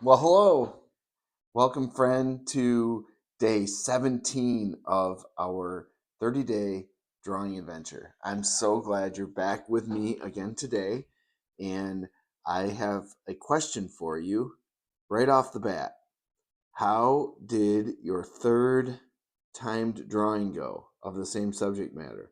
Well, hello. Welcome, friend, to day 17 of our 30-day drawing adventure. I'm so glad you're back with me again today. And I have a question for you right off the bat. How did your third timed drawing go of the same subject matter?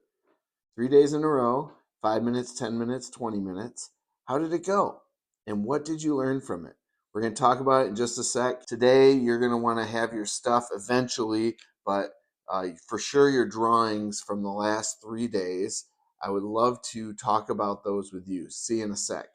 3 days in a row, 5 minutes, 10 minutes, 20 minutes. How did it go? And what did you learn from it? We're going to talk about it in just a sec. Today, you're going to want to have your stuff eventually, but for sure, your drawings from the last 3 days. I would love to talk about those with you. See you in a sec.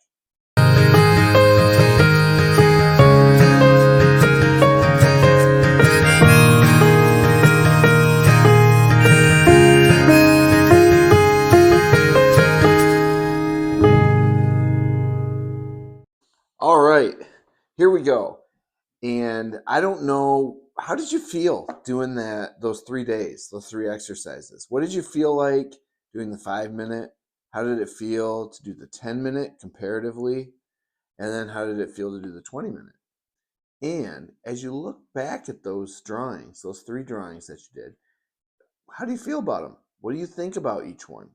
All right, here we go. And I don't know, how did you feel doing those 3 days, those three exercises? What did you feel like doing the 5 minute? How did it feel to do the 10 minute comparatively? And then how did it feel to do the 20 minute? And as you look back at those drawings, those three drawings that you did, how do you feel about them? What do you think about each one?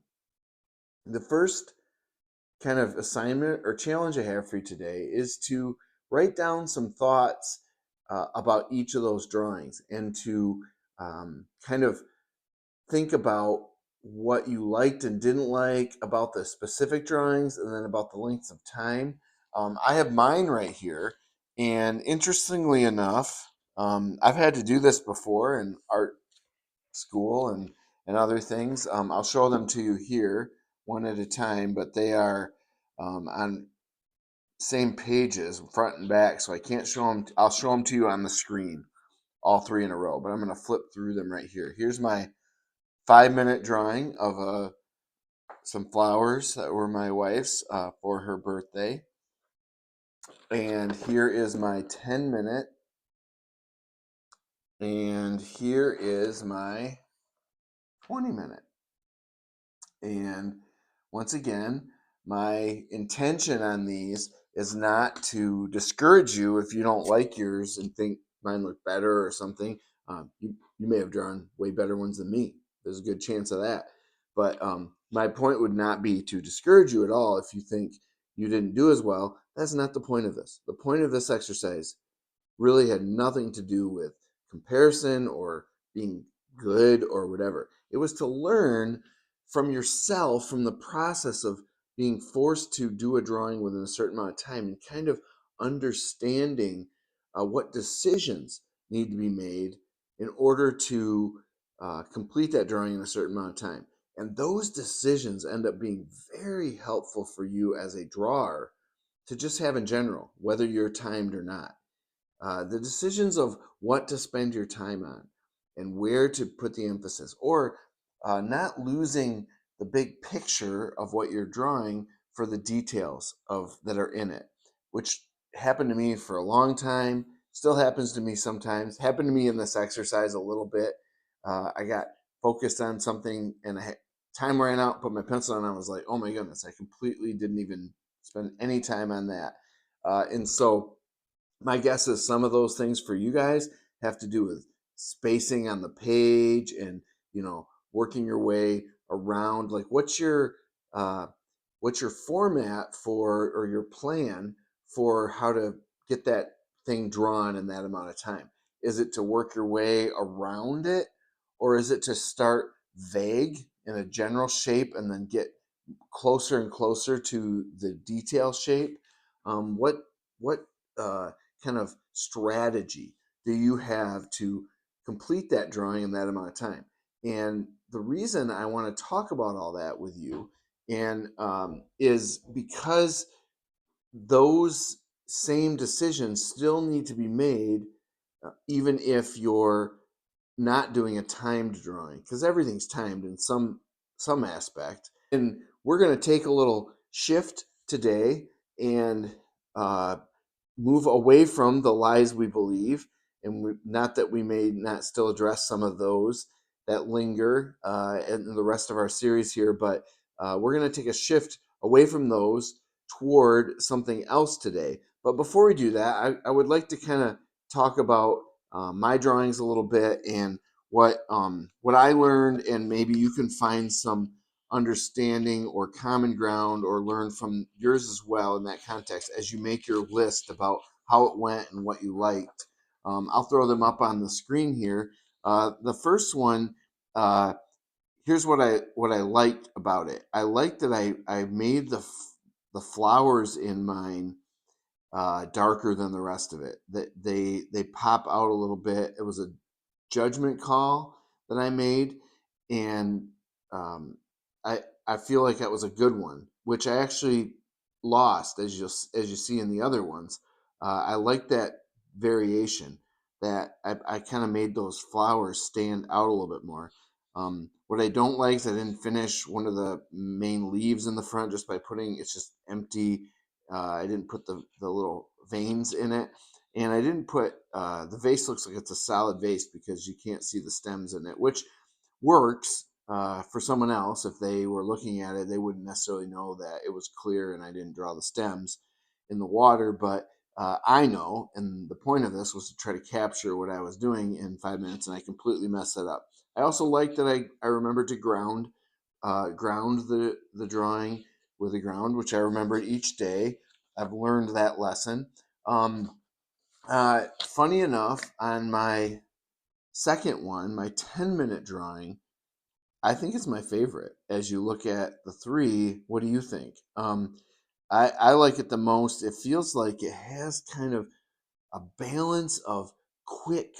The first kind of assignment or challenge I have for you today is to write down some thoughts about each of those drawings and to kind of think about what you liked and didn't like about the specific drawings and then about the lengths of time. I have mine right here. And interestingly enough, I've had to do this before in art school and other things. I'll show them to you here one at a time, but they are on same pages, front and back, so I can't show them. I'll show them to you on the screen, all three in a row, but I'm going to flip through them right here. Here's my 5 minute drawing of some flowers that were my wife's for her birthday. And here is my 10 minute. And here is my 20 minute. And once again, my intention on these is not to discourage you if you don't like yours and think mine look better or something. You may have drawn way better ones than me. There's a good chance of that. But my point would not be to discourage you at all if you think you didn't do as well. That's not the point of this. The point of this exercise really had nothing to do with comparison or being good or whatever. It was to learn from yourself, from the process of being forced to do a drawing within a certain amount of time and kind of understanding what decisions need to be made in order to complete that drawing in a certain amount of time. And those decisions end up being very helpful for you as a drawer to just have in general, whether you're timed or not. The decisions of what to spend your time on and where to put the emphasis, or not losing the big picture of what you're drawing for the details of that are in it, which happened to me for a long time, still happens to me sometimes, happened to me in this exercise a little bit. I got focused on something and time ran out, put my pencil on, and I was like, oh my goodness, I completely didn't even spend any time on that. And so my guess is some of those things for you guys have to do with spacing on the page and working your way around, like uh what's your format for, or your plan for how to get that thing drawn in that amount of time. Is it to work your way around it, or is it to start vague in a general shape and then get closer and closer to the detail shape? What uh, kind of strategy do you have to complete that drawing in that amount of time? And the reason I want to talk about all that with you and is because those same decisions still need to be made, even if you're not doing a timed drawing, because everything's timed in some aspect. And we're going to take a little shift today and uh, move away from the lies we believe, and not that we may not still address some of those that linger in the rest of our series here, but we're going to take a shift away from those toward something else today. But before we do that, I would like to kind of talk about my drawings a little bit and what I learned, and maybe you can find some understanding or common ground or learn from yours as well in that context as you make your list about how it went and what you liked. I'll throw them up on the screen here. The first one, here's what I liked about it. I liked that I made the flowers in mine darker than the rest of it. That they pop out a little bit. It was a judgment call that I made, and um, I feel like that was a good one, which I actually lost as you see in the other ones. I like that variation that I kind of made those flowers stand out a little bit more. What I don't like is I didn't finish one of the main leaves in the front just by putting it's just empty. I didn't put the little veins in it, and I didn't put the vase looks like it's a solid vase because you can't see the stems in it, which works for someone else. If they were looking at it, they wouldn't necessarily know that it was clear and I didn't draw the stems in the water, but I know, and the point of this was to try to capture what I was doing in 5 minutes, and I completely messed that up. I also like that I remembered to ground the drawing with a ground, which I remembered each day. I've learned that lesson. Funny enough, on my second one, my 10-minute drawing, I think it's my favorite. As you look at the three, what do you think? I like it the most. It feels like it has kind of a balance of quick,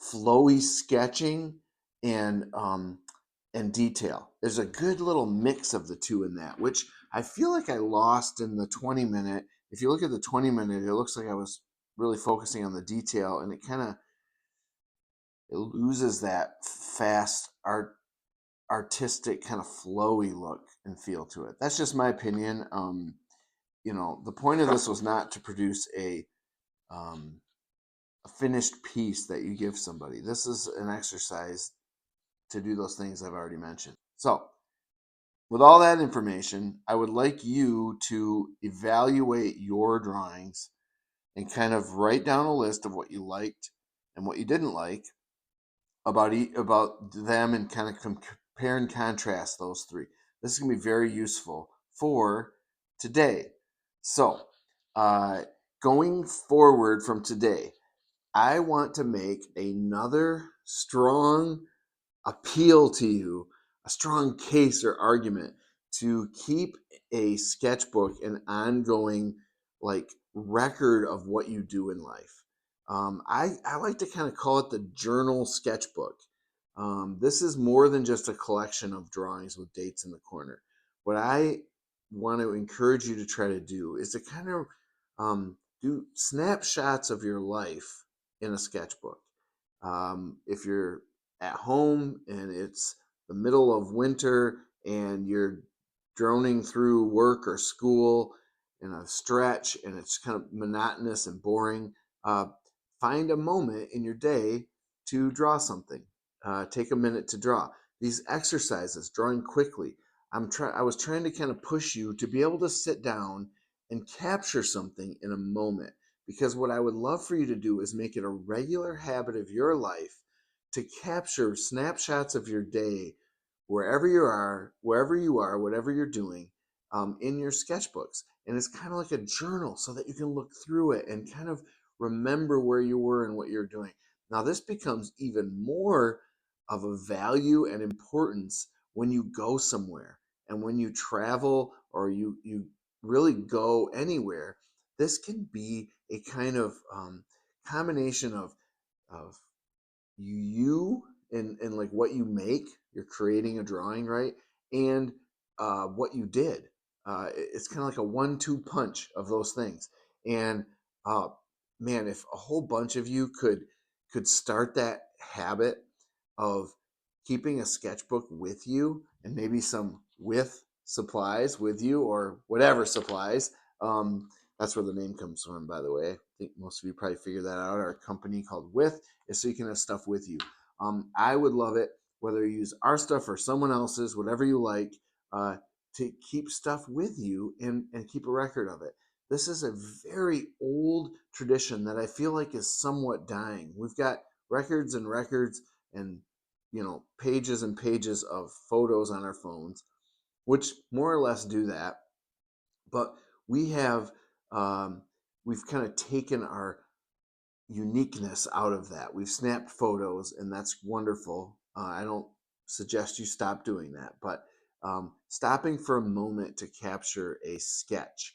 flowy sketching and detail. There's a good little mix of the two in that, which I feel like I lost in the 20-minute. If you look at the 20-minute, it looks like I was really focusing on the detail, and it loses that fast artistic kind of flowy look and feel to it. That's just my opinion. The point of this was not to produce um, a finished piece that you give somebody. This is an exercise to do those things I've already mentioned. So, with all that information, I would like you to evaluate your drawings and kind of write down a list of what you liked and what you didn't like about them, and kind of compare and contrast those three. This is going to be very useful for today. So, uh, going forward from today, I want to make another strong appeal to you, a strong case or argument to keep a sketchbook an ongoing like record of what you do in life. I like to kind of call it the journal sketchbook. This is more than just a collection of drawings with dates in the corner. What I want to encourage you to try to do is to kind of do snapshots of your life in a sketchbook. If you're at home and it's the middle of winter and you're droning through work or school in a stretch and it's kind of monotonous and boring, uh, find a moment in your day to draw something. Take a minute to draw. These exercises, drawing quickly. I was trying to kind of push you to be able to sit down and capture something in a moment, because what I would love for you to do is make it a regular habit of your life to capture snapshots of your day wherever you are, whatever you're doing, in your sketchbooks. And it's kind of like a journal so that you can look through it and kind of remember where you were and what you're doing. Now, this becomes even more of a value and importance when you go somewhere and when you travel, or you really go anywhere. This can be a kind of combination of you and like what you make. You're creating a drawing, right? And what you did. It's kind of like a 1-2 punch of those things. And uh, man, if a whole bunch of you could start that habit of keeping a sketchbook with you, and maybe some with supplies with you, or whatever supplies. um, that's where the name comes from, by the way. I think most of you probably figured that out. Our company called With is so you can have stuff with you. I would love it, whether you use our stuff or someone else's, whatever you like, uh, to keep stuff with you and keep a record of it. this is a very old tradition that I feel like is somewhat dying. We've got records and records and pages and pages of photos on our phones, which more or less do that. But we have we've kind of taken our uniqueness out of that. We've snapped photos, and that's wonderful. I don't suggest you stop doing that, but stopping for a moment to capture a sketch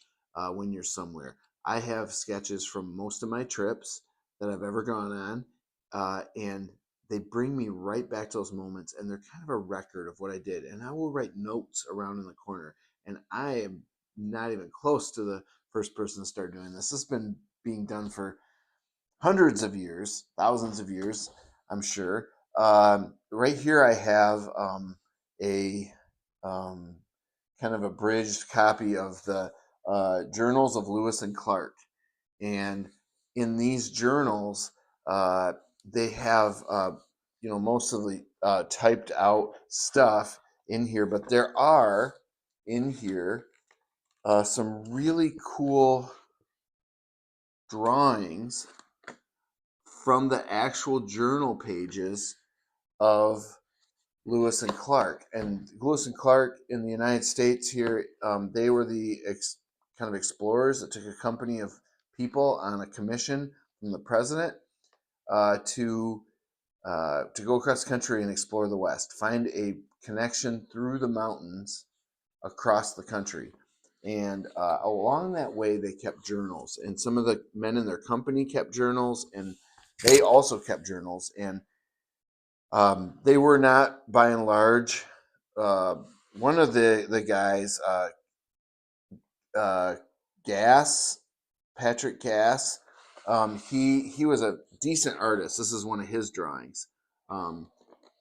when you're somewhere. I have sketches from most of my trips that I've ever gone on, and they bring me right back to those moments, and they're kind of a record of what I did. And I will write notes around in the corner, and I am not even close to the first person to start doing this. This has been being done for hundreds of years, thousands of years, I'm sure. Right here, I have a kind of abridged copy of the Journals of Lewis and Clark. And in these journals, they have, mostly typed out stuff in here, but there are in here some really cool drawings from the actual journal pages of Lewis and Clark. And Lewis and Clark in the United States here, they were the kind of explorers that took a company of people on a commission from the president to go across the country and explore the West, find a connection through the mountains across the country. And along that way, they kept journals. And some of the men in their company kept journals, and they also kept journals. And they were not, by and large, one of the guys, uh, Gass, Patrick Gass, he was a decent artist. This is one of his drawings.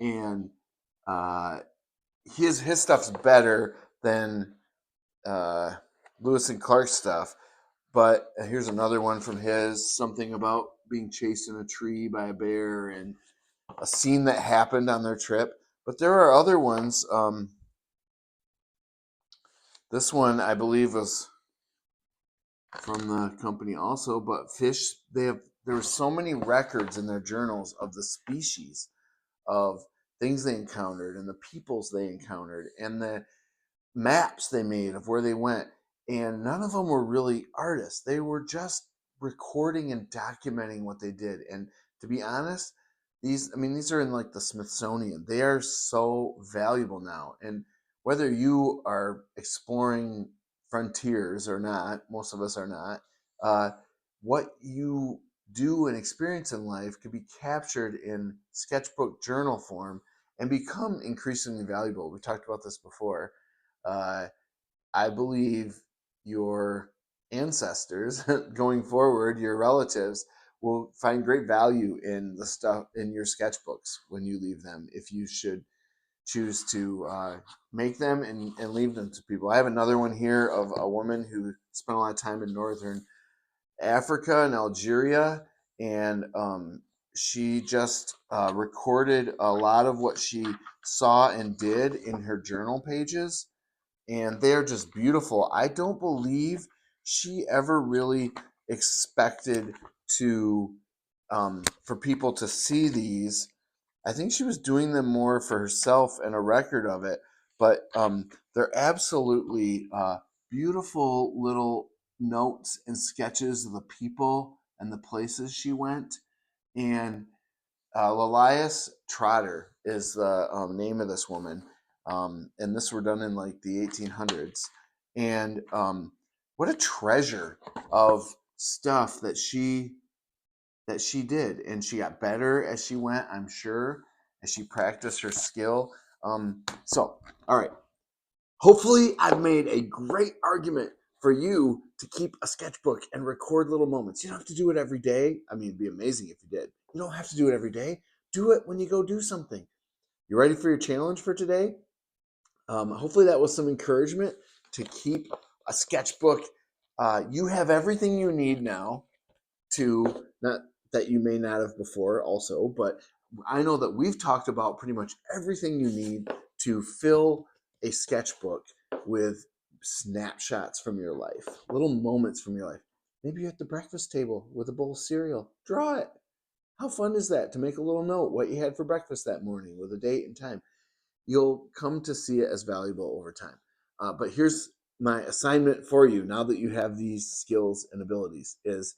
And his stuff's better than Lewis and Clark's stuff. But here's another one from his, something about being chased in a tree by a bear and a scene that happened on their trip. But there are other ones. This one, I believe, was from the company also. But fish, there were so many records in their journals of the species, of things they encountered and the peoples they encountered and the maps they made of where they went. And none of them were really artists. They were just recording and documenting what they did. And to be honest, these are in like the Smithsonian. They are so valuable now. And whether you are exploring frontiers or not, most of us are not, what you do and experience in life could be captured in sketchbook journal form and become increasingly valuable. We talked about this before. Uh, I believe your ancestors going forward, your relatives, will find great value in the stuff in your sketchbooks when you leave them, if you should choose to make them and leave them to people. I have another one here of a woman who spent a lot of time in northern Africa and Algeria, and she just recorded a lot of what she saw and did in her journal pages, and they're just beautiful. I don't believe she ever really expected to for people to see these. I think she was doing them more for herself and a record of it, but they're absolutely beautiful little notes and sketches of the people and the places she went. And Lilias Trotter is the name of this woman, and this were done in like the 1800s. And what a treasure of stuff that she did, and she got better as she went, I'm sure, as she practiced her skill. So, all right. Hopefully, I've made a great argument for you to keep a sketchbook and record little moments. You don't have to do it every day. I mean, it'd be amazing if you did. You don't have to do it every day. Do it when you go do something. You ready for your challenge for today? Hopefully, that was some encouragement to keep a sketchbook. You have everything you need now to, not that you may not have before also, but I know that we've talked about pretty much everything you need to fill a sketchbook with snapshots from your life, little moments from your life. Maybe you're at the breakfast table with a bowl of cereal. Draw it. How fun is that to make a little note what you had for breakfast that morning with a date and time? You'll come to see it as valuable over time. But here's my assignment for you now that you have these skills and abilities is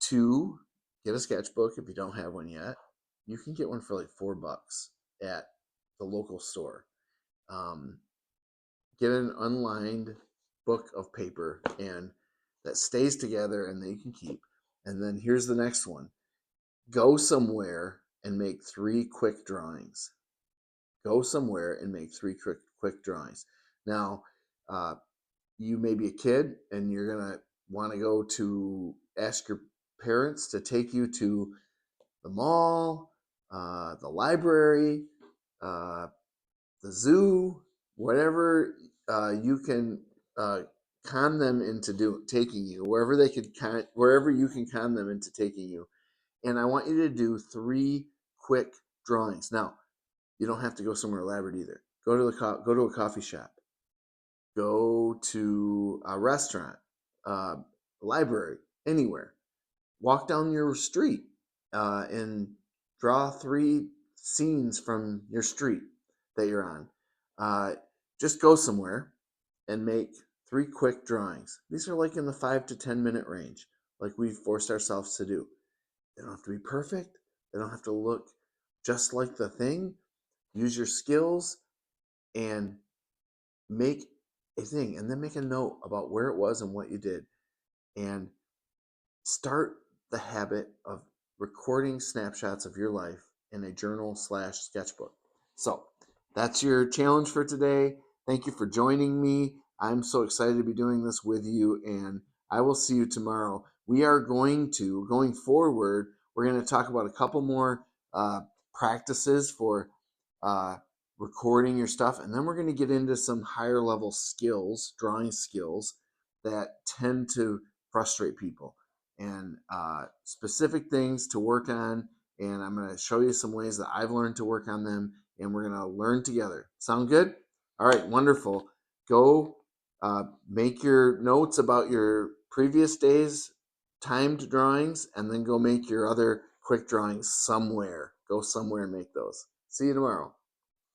to get a sketchbook if you don't have one yet. You can get one for like $4 at the local store. Get an unlined book of paper and that stays together and that you can keep. And then here's the next one. Go somewhere and make 3 quick drawings. Go somewhere and make 3 quick drawings. Now, you may be a kid and you're going to want to go to ask your parents to take you to the mall, the library, the zoo, whatever you can con them into taking you, wherever you can con them into taking you. And I want you to do 3 quick drawings. Now, you don't have to go somewhere elaborate either. Go to a coffee shop. Go to a restaurant, library, anywhere. Walk down your street and draw 3 scenes from your street that you're on. Just go somewhere and make 3 quick drawings. These are like in the 5 to 10 minute range, like we've forced ourselves to do. They don't have to be perfect. They don't have to look just like the thing. Use your skills and make a thing, and then make a note about where it was and what you did. And start the habit of recording snapshots of your life in a journal/sketchbook. So that's your challenge for today. Thank you for joining me. I'm so excited to be doing this with you, and I will see you tomorrow. Going forward, we're going to talk about a couple more practices for recording your stuff, and then we're going to get into some higher level skills, drawing skills that tend to frustrate people, and specific things to work on. And I'm going to show you some ways that I've learned to work on them, and we're going to learn together. Sound good? All right, wonderful. Go make your notes about your previous day's timed drawings, and then go make your other quick drawings somewhere. Go somewhere and make those. See you tomorrow.